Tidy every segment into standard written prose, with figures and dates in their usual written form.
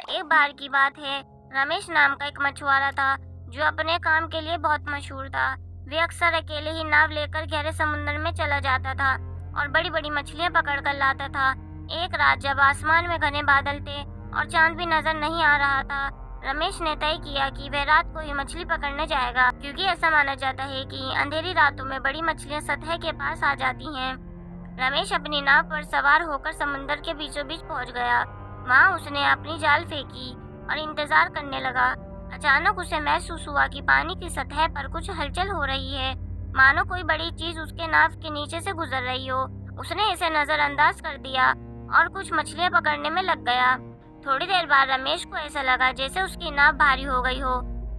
एक बार की बात है, रमेश नाम का एक मछुआरा था जो अपने काम के लिए बहुत मशहूर था। वे अक्सर अकेले ही नाव लेकर गहरे समुद्र में चला जाता था और बड़ी बड़ी मछलियां पकड़ कर लाता था। एक रात जब आसमान में घने बादल थे और चांद भी नजर नहीं आ रहा था, रमेश ने तय किया कि वह रात को ही मछली पकड़ने जाएगा, क्योंकि ऐसा माना जाता है कि अंधेरी रातों में बड़ी मछलियां सतह के पास आ जाती हैं। रमेश अपनी नाव पर सवार होकर समुद्र के बीचों बीच पहुंच गया। वहां उसने अपनी जाल फेंकी और इंतजार करने लगा। अचानक उसे महसूस हुआ कि पानी की सतह पर कुछ हलचल हो रही है, मानो कोई बड़ी चीज उसके नाव के नीचे से गुजर रही हो। उसने इसे नजरअंदाज कर दिया और कुछ मछलियां पकड़ने में लग गया। थोड़ी देर बाद रमेश को ऐसा लगा जैसे उसकी नाव भारी हो गई हो।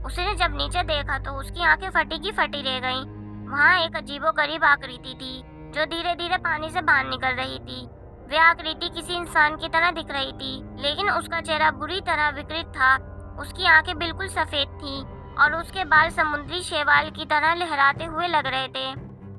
उसने जब नीचे देखा तो उसकी आंखें फटी की फटी रह गईं। वहाँ एक अजीबोगरीब आकृति थी जो धीरे धीरे पानी से बाहर निकल रही थी। वह आकृति किसी इंसान की तरह दिख रही थी, लेकिन उसका चेहरा बुरी तरह विकृत था। उसकी आंखें बिल्कुल सफेद थीं और उसके बाल समुद्री शैवाल की तरह लहराते हुए लग रहे थे।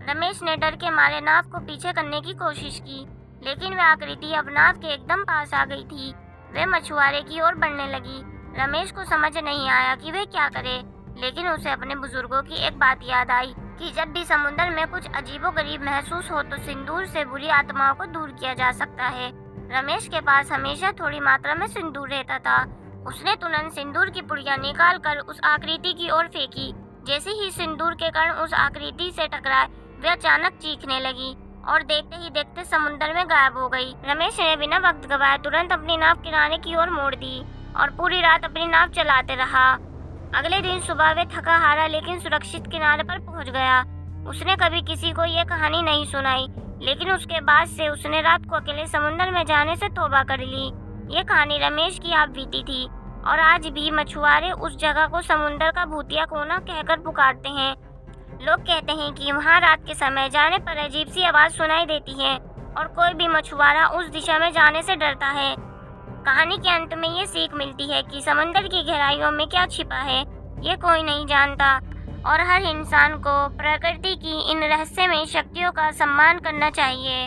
रमेश ने डर के मारे नाव को पीछे करने की कोशिश की, लेकिन वह आकृति अब नाव के एकदम पास आ गई थी। वह मछुआरे की ओर बढ़ने लगी। रमेश को समझ नहीं आया कि वह क्या करे, लेकिन उसे अपने बुजुर्गों की एक बात याद आई कि जब भी समुद्र में कुछ अजीबोगरीब महसूस हो तो सिंदूर से बुरी आत्माओं को दूर किया जा सकता है। रमेश के पास हमेशा थोड़ी मात्रा में सिंदूर रहता था। उसने तुरंत सिंदूर की पुड़िया निकाल कर उस आकृति की ओर फेंकी। जैसे ही सिंदूर के कण उस आकृति से टकराए, वह अचानक चीखने लगी और देखते ही देखते समुद्र में गायब हो गई। रमेश ने बिना वक्त गवाए तुरंत अपनी नाव किनारे की ओर मोड़ दी और पूरी रात अपनी नाव चलाते रहा। अगले दिन सुबह वे थका हारा लेकिन सुरक्षित किनारे पर पहुंच गया। उसने कभी किसी को यह कहानी नहीं सुनाई, लेकिन उसके बाद से उसने रात को अकेले समुद्र में जाने से तौबा कर ली। ये कहानी रमेश की आप बीती थी और आज भी मछुआरे उस जगह को समुद्र का भूतिया कोना कहकर पुकारते हैं। लोग कहते हैं कि वहाँ रात के समय जाने पर अजीब सी आवाज़ सुनाई देती है और कोई भी मछुआरा उस दिशा में जाने से डरता है। कहानी के अंत में ये सीख मिलती है कि समुद्र की गहराइयों में क्या छिपा है ये कोई नहीं जानता और हर इंसान को प्रकृति की इन रहस्यमय शक्तियों का सम्मान करना चाहिए।